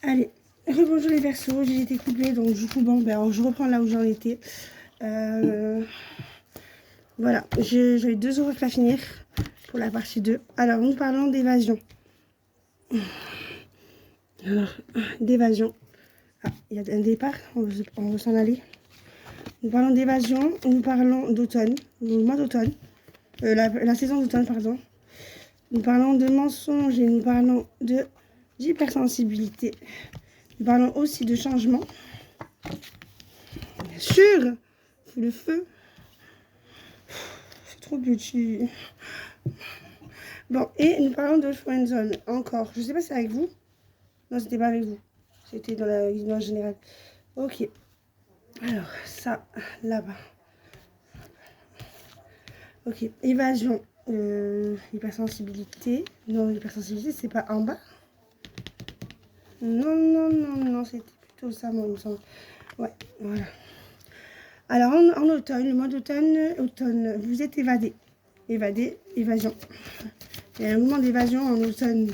Allez, rebonjour les Verseaux, j'ai été coupée, donc du coup, bon, ben, je reprends là où j'en étais. Voilà, j'avais 2 oracles à finir pour la partie 2. Alors, nous parlons d'évasion. Alors, d'évasion. Ah, il y a un départ, on veut s'en aller. Nous parlons d'évasion, nous parlons d'automne, le mois d'automne, la saison d'automne, pardon. Nous parlons de mensonges et nous parlons d'hypersensibilité. Nous parlons aussi de changement. Bien sûr, sous le feu. C'est trop petit. Bon, et nous parlons de friendzone encore. Je sais pas si c'est avec vous. Non, c'était pas avec vous. C'était dans la vision générale. Ok. Alors, ça, là-bas. Ok. Évasion. Hypersensibilité. Non, l'hypersensibilité, c'est pas en bas. Non, non, non, non, c'était plutôt ça, moi, il me semble. Ouais, voilà. Alors, en automne, le mois d'automne, vous êtes évadé. Évadé, évasion. Il y a un moment d'évasion en automne.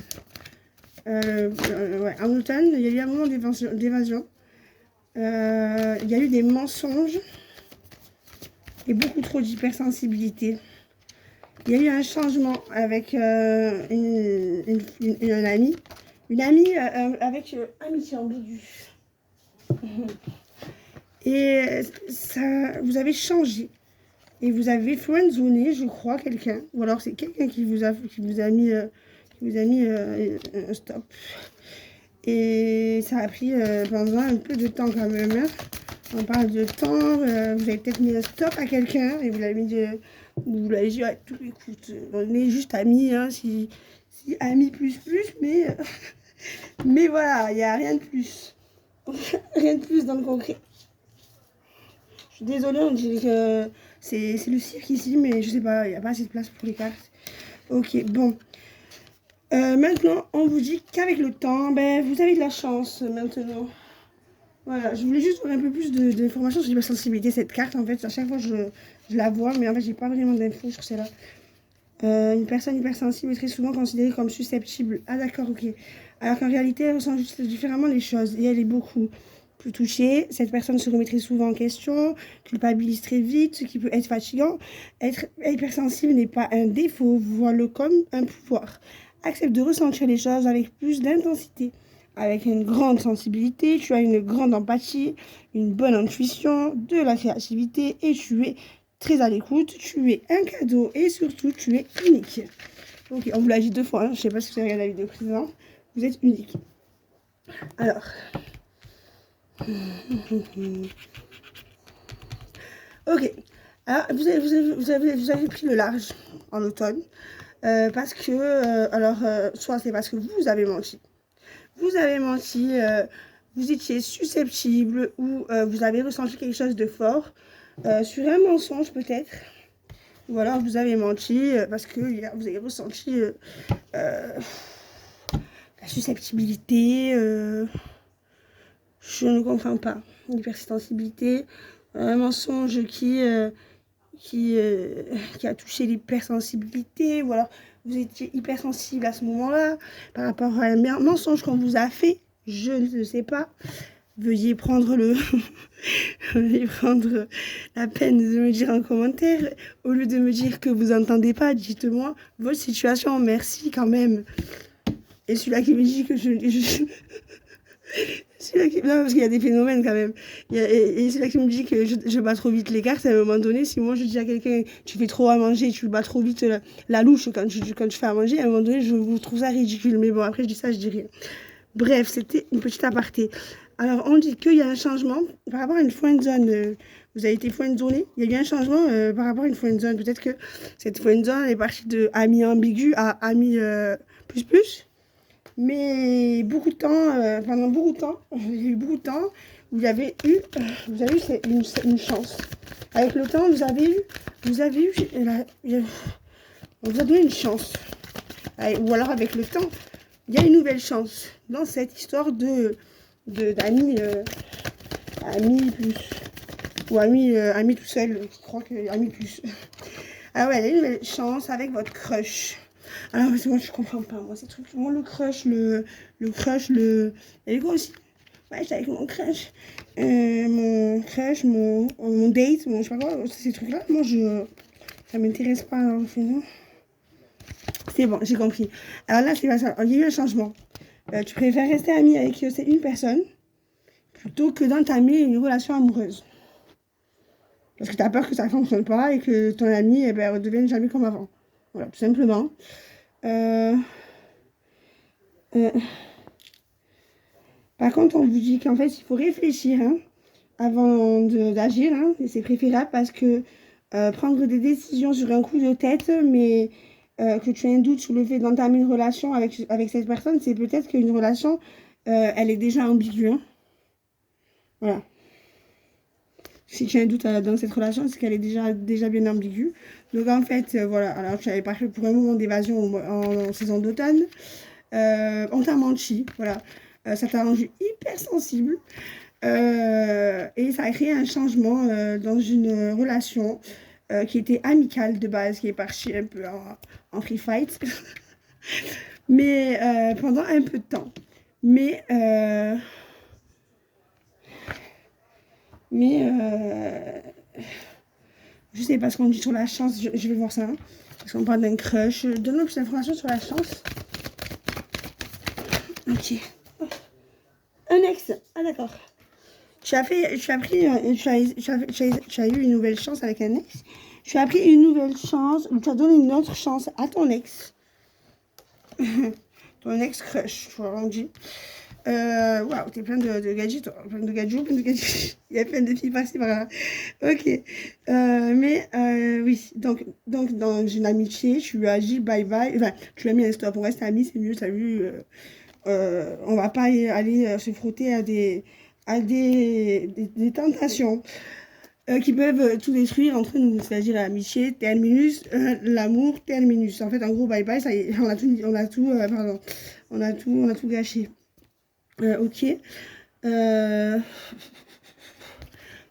Ouais, en automne, il y a eu un moment d'évasion. Il y a eu des mensonges et beaucoup trop d'hypersensibilité. Il y a eu un changement avec un ami. Une amie avec amitié ambiguë. Et ça, vous avez changé. Et vous avez friendzoné, je crois, quelqu'un. Ou alors c'est quelqu'un qui vous a mis, un stop. Et ça a pris pendant un peu de temps quand même. Hein. On parle de temps. Vous avez peut-être mis un stop à quelqu'un et vous l'avez mis vous l'avez dit, ouais, tout écoute, on est juste amis, hein, si amis plus, mais, mais voilà, il n'y a rien de plus. Rien de plus dans le concret. Je suis désolée, on dirait que c'est le cirque ici, mais je sais pas, il n'y a pas assez de place pour les cartes. Ok, bon. Maintenant, on vous dit qu'avec le temps, ben, vous avez de la chance maintenant. Voilà, je voulais juste avoir un peu plus d'informations sur l'hypersensibilité. Cette carte, en fait, à chaque fois, je la vois, mais en fait, j'ai pas vraiment d'infos sur celle-là. Une personne hypersensible est très souvent considérée comme susceptible. Ah d'accord, ok. Alors qu'en réalité, elle ressent juste différemment les choses et elle est beaucoup plus touchée. Cette personne se remet très souvent en question, culpabilise très vite, ce qui peut être fatigant. Être hypersensible n'est pas un défaut, vois-le comme un pouvoir. Accepte de ressentir les choses avec plus d'intensité. Avec une grande sensibilité, tu as une grande empathie, une bonne intuition, de la créativité et tu es très à l'écoute, tu es un cadeau et surtout tu es unique. Ok, on vous l'a dit 2 fois, hein. Je ne sais pas si vous avez regardé la vidéo précédente, vous êtes unique. Alors, ok, alors vous avez pris le large en automne parce que, soit c'est parce que vous avez menti. Vous avez menti, vous étiez susceptible ou vous avez ressenti quelque chose de fort sur un mensonge peut-être. Ou alors vous avez menti parce que vous avez ressenti la susceptibilité. Je ne comprends pas. L'hypersensibilité, un mensonge qui a touché l'hypersensibilité. Ou alors vous étiez hypersensible à ce moment-là par rapport à un mensonge qu'on vous a fait. Je ne sais pas. Veuillez prendre veuillez prendre la peine de me dire en commentaire. Au lieu de me dire que vous n'entendez pas, dites-moi votre situation. Merci quand même. Et celui-là qui me dit que non, parce qu'il y a des phénomènes quand même. Et celui-là qui me dit que je bats trop vite les cartes, à un moment donné, si moi je dis à quelqu'un, tu fais trop à manger, tu bats trop vite la louche quand tu fais à manger, à un moment donné, je vous trouve ça ridicule. Mais bon, après, je dis ça, je dis rien. Bref, c'était une petite aparté. Alors, on dit qu'il y a un changement par rapport à une friendzone. Vous avez été friendzoné. Il y a eu un changement par rapport à une friendzone. Peut-être que cette friendzone est partie de ami ambigu à ami plus plus. Mais beaucoup de temps, pendant beaucoup de temps, il y a eu beaucoup de temps où vous avez eu une chance. Avec le temps, vous avez eu, on vous a donné une chance. Ou alors avec le temps, il y a une nouvelle chance dans cette histoire d'amis amis plus ou amis tout seul qui croit que amis plus. Ah ouais, il y a une nouvelle chance avec votre crush. Alors, moi, je comprends pas, moi, ces trucs. Moi, le crush, il y avait quoi aussi? Ouais, j'étais avec mon crush. Mon date, je sais pas quoi, ces trucs-là, moi, ça m'intéresse pas, alors, sinon. C'est bon, j'ai compris. Alors là, c'est pas ça. Il y a eu un changement. Tu préfères rester ami avec une personne plutôt que d'entamer une relation amoureuse. Parce que tu as peur que ça ne fonctionne pas et que ton ami eh ben, redevienne jamais comme avant. Voilà, tout simplement. Euh, euh, Par contre, on vous dit qu'en fait, il faut réfléchir hein, avant d'agir. Hein, et c'est préférable parce que prendre des décisions sur un coup de tête, mais que tu aies un doute sur le fait d'entamer une relation avec cette personne, c'est peut-être qu'une relation, elle est déjà ambiguë. Hein. Voilà. Si tu as un doute dans cette relation, c'est qu'elle est déjà bien ambiguë. Donc en fait, voilà, alors je n'avais pas fait pour un moment d'évasion en saison d'automne. On t'a menti, voilà. Ça t'a rendu hyper sensible. Et ça a créé un changement dans une relation qui était amicale de base, qui est partie un peu en free fight. Mais pendant un peu de temps. Mais je sais pas ce qu'on dit sur la chance, je vais voir ça. Hein, parce qu'on parle d'un crush. Donne-moi plus d'informations sur la chance. Ok. Un ex. Ah d'accord. Tu as eu une nouvelle chance avec un ex. Tu as pris une nouvelle chance, ou tu as donné une autre chance à ton ex. Ton ex-crush, tu vois, on dit. Waouh, t'es plein de gadgets, toi. Plein de gadgets, plein de gadgets. Il y a plein de filles par-ci, par-là. Ok. Oui. Donc, dans une amitié, tu lui as dit bye-bye. Enfin, tu lui as mis un stop. On reste amis, c'est mieux, t'as vu. On va pas aller se frotter à des tentations qui peuvent tout détruire entre nous, c'est-à-dire l'amitié, terminus, l'amour, terminus. En fait, en gros, bye bye, ça y est, on a tout gâché. Ok.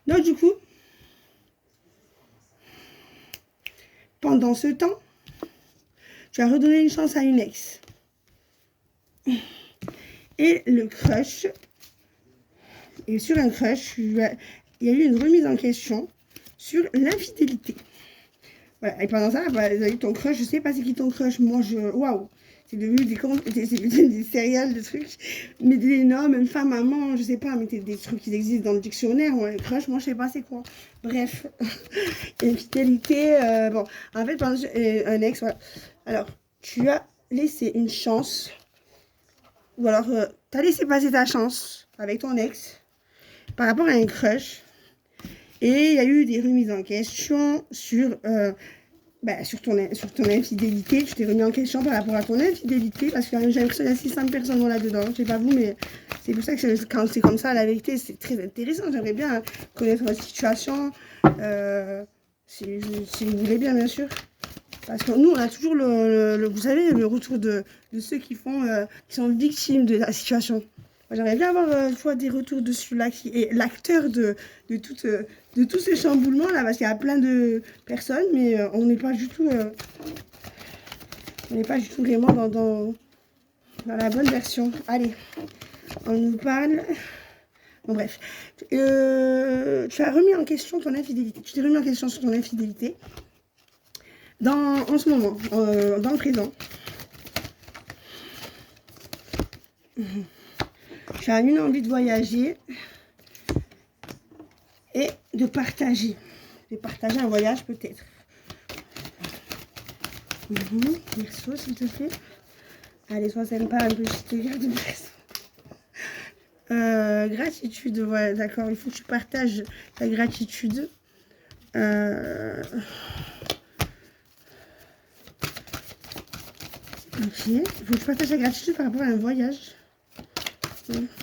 Donc, du coup, pendant ce temps, tu as redonné une chance à une ex. Et le crush, et sur un crush, il y a eu une remise en question sur l'infidélité. Voilà. Et pendant ça, bah, ton crush, je sais pas c'est qui ton crush. Moi, waouh, c'est devenu des céréales de trucs. Mais des noms, même femme, maman, je sais pas, mais des trucs qui existent dans le dictionnaire. Moi, le crush, moi, je sais pas c'est quoi. Bref, infidélité, bon. En fait, pendant un ex, voilà. Alors, tu as laissé une chance, ou alors, tu as laissé passer ta chance avec ton ex par rapport à un crush. Et il y a eu des remises en question sur sur ton infidélité. Tu t'es remis en question par rapport à ton infidélité parce que j'ai l'impression qu'il y a 600 personnes là-dedans. Je sais pas vous, mais c'est pour ça que quand c'est comme ça, la vérité, c'est très intéressant. J'aimerais bien connaître votre situation, si vous voulez bien, bien sûr. Parce que nous, on a toujours vous savez, le retour de ceux qui sont victimes de la situation. J'aimerais bien avoir des retours de celui-là qui est l'acteur de tout ce chamboulement-là, parce qu'il y a plein de personnes, mais on n'est pas du tout vraiment dans la bonne version. Allez, on nous parle. Bon, bref. Tu as remis en question ton infidélité. Tu t'es remis en question sur ton infidélité en ce moment, dans le présent. Tu as une envie de voyager et de partager. De partager un voyage peut-être. Perso, s'il te plaît. Allez, sois sympa un peu, je te garde de perso. Gratitude, ouais, d'accord. Il faut que tu partages ta gratitude. Ok. Il faut que tu partages ta gratitude par rapport à un voyage.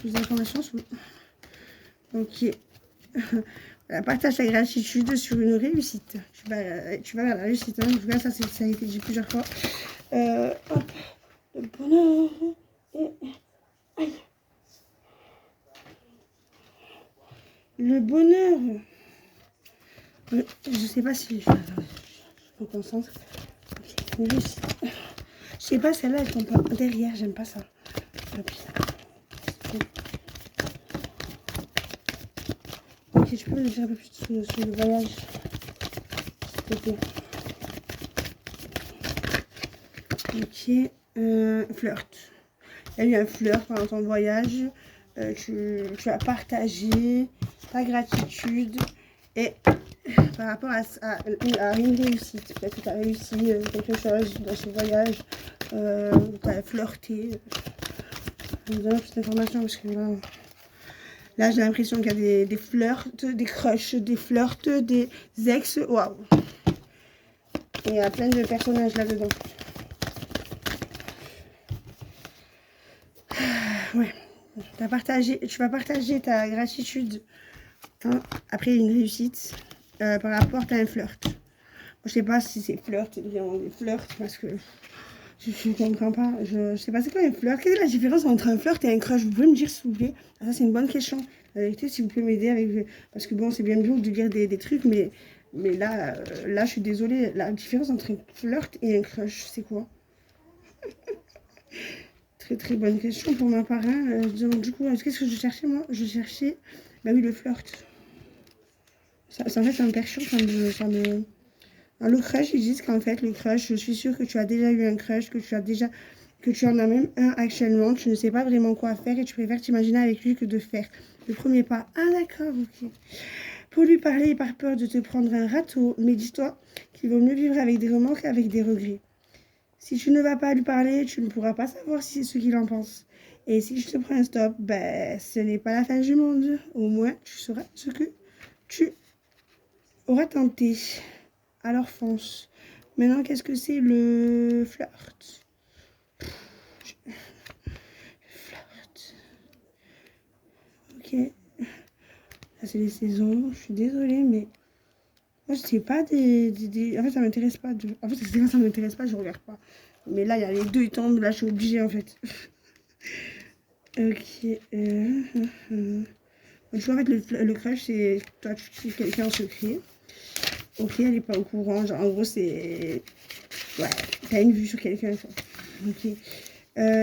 Plus d'informations sur... Ok. Partage ta gratitude sur une réussite. Tu vas vers la réussite. Hein. En tout cas, ça a été dit plusieurs fois. Hop. Le bonheur. Et... Aïe. Le bonheur. Je sais pas si... Je me concentre. Ok. Une réussite. Je sais pas, celle-là, elle tombe pas derrière, j'aime pas ça. Ok, tu peux me dire un peu plus sur le voyage, s'il te plaît. Ok, flirt. Il y a eu un flirt pendant ton voyage. Tu as partagé ta gratitude et par rapport à une réussite. Peut-être que tu as réussi quelque chose dans ce voyage. Tu as flirté. Je me donne plus d'informations parce que là j'ai l'impression qu'il y a des flirts, des crushs, des flirts, des ex. Waouh! Et il y a plein de personnages là-dedans. Ouais. Tu vas partager ta gratitude après une réussite par rapport à un flirt. Moi, je sais pas si c'est flirt, c'est vraiment des flirts parce que je ne comprends pas. Je sais pas c'est quoi un flirt. Quelle est la différence entre un flirt et un crush? Vous pouvez me dire s'il vous plaît? Ça c'est une bonne question. La vérité, si vous pouvez m'aider avec parce que bon, c'est bien beau de dire des trucs, mais là, je suis désolée. La différence entre un flirt et un crush, c'est quoi? Très très bonne question pour ma part. Hein. Du coup, qu'est-ce que je cherchais moi? Je cherchais, bah oui, le flirt. Ça en fait, ça me perturbe, le crush, ils disent qu'en fait, le crush, je suis sûre que tu as déjà eu un crush, que tu en as même un actuellement, tu ne sais pas vraiment quoi faire et tu préfères t'imaginer avec lui que de faire le premier pas. Ah d'accord, ok. Pour lui parler et par peur de te prendre un râteau, mais dis-toi qu'il vaut mieux vivre avec des remords qu'avec des regrets. Si tu ne vas pas lui parler, tu ne pourras pas savoir si c'est ce qu'il en pense. Et si je te prends un stop, ben, ce n'est pas la fin du monde. Au moins, tu sauras ce que tu auras tenté. Alors fonce. Maintenant, qu'est-ce que c'est le flirt? Flirt. Ok. Là, c'est les saisons. Je suis désolée, mais moi, je sais pas En fait, ça m'intéresse pas. En fait, c'est quand ça m'intéresse pas, je regarde pas. Mais là, il y a les deux, ils tombent. Là, je suis obligée, en fait. Ok. Du coup, en fait, le crush, c'est toi, tu kiffes quelqu'un en secret. Ok, elle est pas au courant. Genre, en gros, c'est... Ouais, t'as une vue sur quelqu'un, quoi. Ok.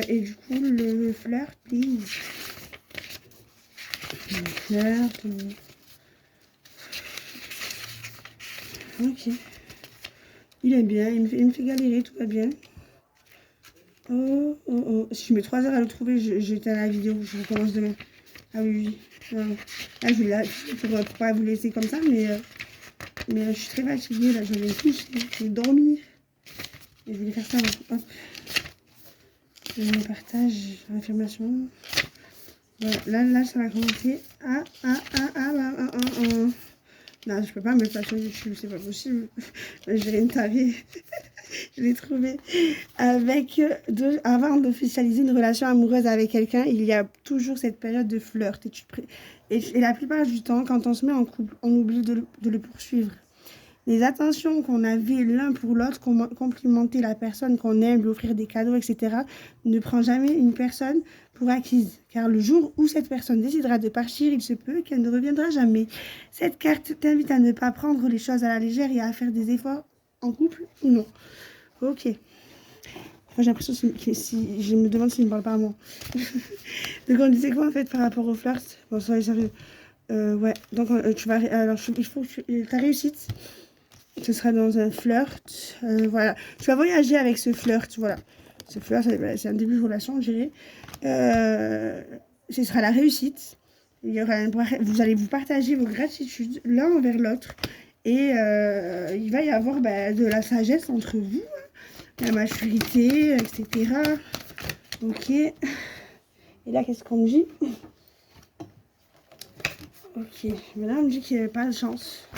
Et du coup, le flirt, please. Le flirt. Ok. Il est bien, il me fait galérer, tout va bien. Oh, oh, oh. Si je mets 3 heures à le trouver, j'éteins la vidéo, je recommence demain. Ah oui, oui. Non. Là, je vais là pour pas vous laisser comme ça, mais je suis très fatiguée, là, je vais me coucher, je vais dormir. Et je vais faire ça, là. Hop. Je partage, affirmation. Voilà, là, ça va commencer. Non, je peux pas me mettre sur YouTube, c'est pas possible. J'ai une tarée. Je l'ai trouvé. Avant d'officialiser une relation amoureuse avec quelqu'un, il y a toujours cette période de flirt. Et la plupart du temps, quand on se met en couple, on oublie de le poursuivre. Les attentions qu'on avait l'un pour l'autre, complimenter la personne qu'on aime, lui offrir des cadeaux, etc., ne prend jamais une personne pour acquise. Car le jour où cette personne décidera de partir, il se peut qu'elle ne reviendra jamais. Cette carte t'invite à ne pas prendre les choses à la légère et à faire des efforts en couple ou non. Ok. Moi, j'ai l'impression si je me demande s'il ne me parle pas à moi. Donc, on disait quoi en fait par rapport au flirt? Bon, soyez sérieux. Ouais, donc tu vas. Alors, il faut que ta réussite. Ce sera dans un flirt. Voilà. Tu vas voyager avec ce flirt. Voilà. Ce flirt, c'est un début de relation, je dirais. Ce sera la réussite. Vous allez vous partager vos gratitudes l'un envers l'autre. Et il va y avoir de la sagesse entre vous, hein, la maturité, etc. Ok. Et là, qu'est-ce qu'on me dit? Ok. Maintenant, on me dit qu'il n'y avait pas de chance.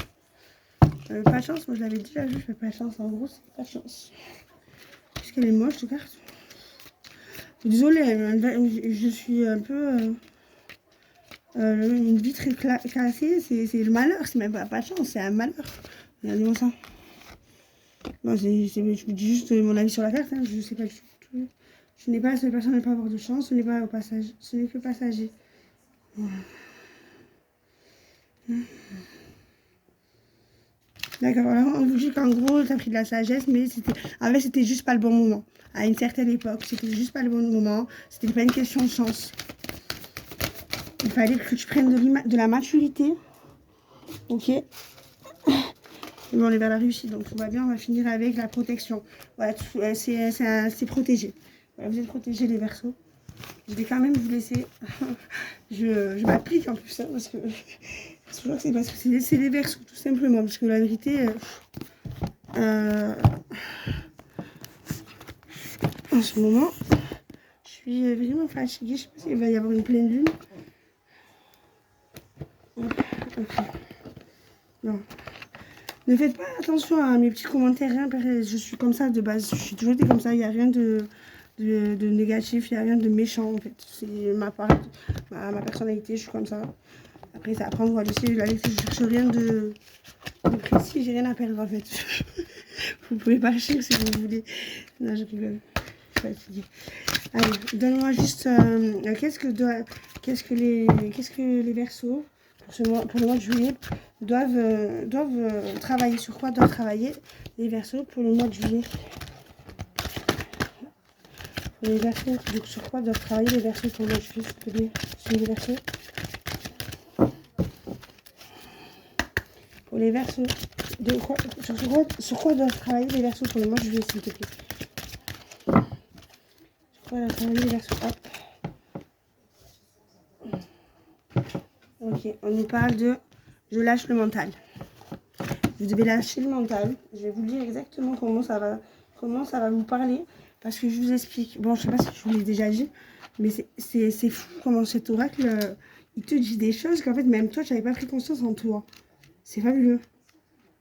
Pas de chance, moi je l'avais déjà vu, je fais pas de chance. En gros, c'est pas de chance. Est-ce qu'elle est moche, cette carte? Désolée, je suis un peu... une vitre cassée, c'est le malheur, c'est même pas de chance, c'est un malheur. Regardez-moi ça. Non, je vous dis juste mon avis sur la carte, hein, je sais pas du tout. Je n'ai pas la seule personne à ne pas avoir de chance, ce n'est pas au passage, ce n'est que passager. Voilà. D'accord, alors on vous dit qu'en gros, tu as pris de la sagesse, mais c'était juste pas le bon moment. À une certaine époque, c'était juste pas le bon moment. C'était pas une question de chance. Il fallait que tu prennes de la maturité. Ok. Et bon, on est vers la réussite, donc tout va bien. On va finir avec la protection. Voilà, c'est protégé. Voilà, vous êtes protégés, les Verseaux. Je vais quand même vous laisser. je m'applique en plus, hein, parce que c'est parce que c'est les Verseaux, tout simplement. Parce que la vérité, en ce moment, je suis vraiment fatiguée. Je sais pas s'il va y avoir une pleine lune. Okay. Non. Ne faites pas attention à mes petits commentaires. Hein, je suis comme ça de base. Je suis toujours été comme ça. Il n'y a rien de négatif. Il n'y a rien de méchant en fait. C'est ma personnalité. Je suis comme ça. Après, c'est à prendre ou à laisser. La vérité, je cherche rien de précis. J'ai rien à perdre en fait. Vous pouvez pas chercher si vous voulez. Non, je rigole. Je suis fatiguée. Allez, donne-moi juste qu'est-ce que les Verseaux pour le mois de juillet doivent travailler, sur quoi doivent travailler les Verseaux pour le mois de juillet. Les Verseaux, donc sur quoi doivent travailler les Verseaux pour le mois de juillet, s'il te plaît, sur les Verseaux. Pour les Verseaux, sur quoi doivent travailler les Verseaux pour le mois de juillet, s'il te plaît. Sur quoi doivent travailler les Verseaux. Hop. Ok, on nous parle de je lâche le mental. Vous devez lâcher le mental. Je vais vous dire exactement comment ça va vous parler. Parce que je vous explique. Bon, je sais pas si je vous l'ai déjà dit, mais c'est fou comment cet oracle, il te dit des choses qu'en fait, même toi, tu n'avais pas pris conscience en toi. C'est fabuleux.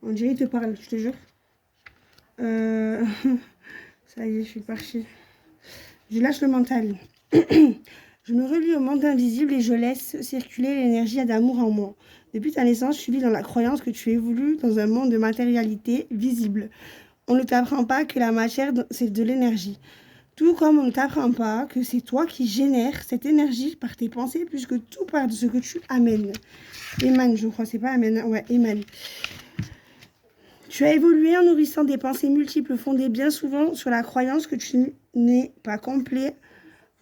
On dirait qu'il te parle, je te jure. Ça y est, je suis partie. Je lâche le mental. Je me relie au monde invisible et je laisse circuler l'énergie d'amour en moi. Depuis ta naissance, je vis dans la croyance que tu évolues dans un monde de matérialité visible. On ne t'apprend pas que la matière, c'est de l'énergie. Tout comme on ne t'apprend pas que c'est toi qui génères cette énergie par tes pensées, plus que tout par ce que tu amènes. Émane, je crois, c'est pas amène, ouais, émane. Tu as évolué en nourrissant des pensées multiples fondées bien souvent sur la croyance que tu n'es pas complet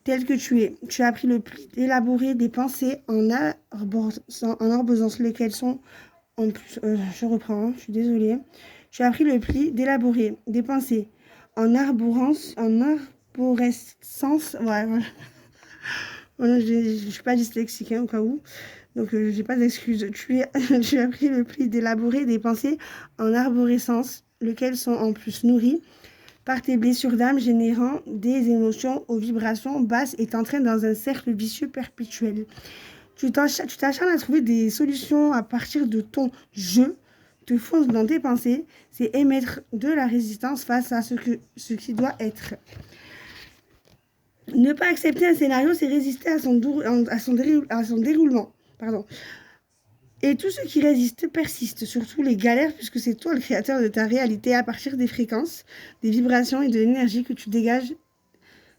tel que tu es. Tu as appris le pli d'élaborer des pensées en arboresant lesquelles sont en plus. Je reprends, hein, je suis désolée. Tu as appris le pli d'élaborer des pensées en arborescence. Ouais, voilà. Voilà, je ne suis pas dyslexique, hein, au cas où. Donc, j'ai pas d'excuses. Tu as appris le pli d'élaborer des pensées en arborescence, lesquelles sont en plus nourries par tes blessures d'âme, générant des émotions aux vibrations basses et t'entraînent dans un cercle vicieux perpétuel. Tu t'acharnes à trouver des solutions à partir de ton jeu, te fonces dans tes pensées, c'est émettre de la résistance face à ce qui doit être. Ne pas accepter un scénario, c'est résister à son déroulement. Pardon. Et tout ce qui résiste persiste, surtout les galères, puisque c'est toi le créateur de ta réalité à partir des fréquences, des vibrations et de l'énergie que tu dégages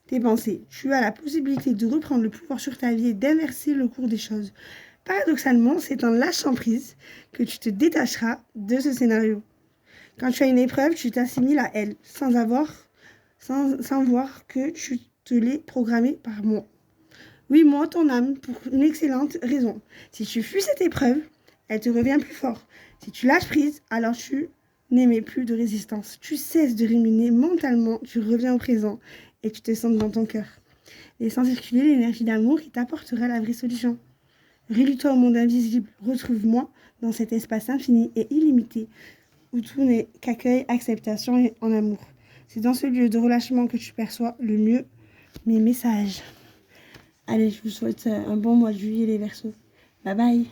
tes pensées. Tu as la possibilité de reprendre le pouvoir sur ta vie et d'inverser le cours des choses. Paradoxalement, c'est en lâchant prise que tu te détacheras de ce scénario. Quand tu as une épreuve, tu t'assimiles à elle, sans voir que tu te l'es programmée par moi. Oui, moi, ton âme, pour une excellente raison. Si tu fuis cette épreuve, elle te revient plus fort. Si tu lâches prise, alors tu n'émets plus de résistance. Tu cesses de ruminer mentalement, tu reviens au présent et tu te sens dans ton cœur. Laissant circuler l'énergie d'amour qui t'apportera la vraie solution. Relie-toi au monde invisible, retrouve-moi dans cet espace infini et illimité où tout n'est qu'accueil, acceptation et en amour. C'est dans ce lieu de relâchement que tu perçois le mieux mes messages. Allez, je vous souhaite un bon mois de juillet les Verseaux. Bye bye.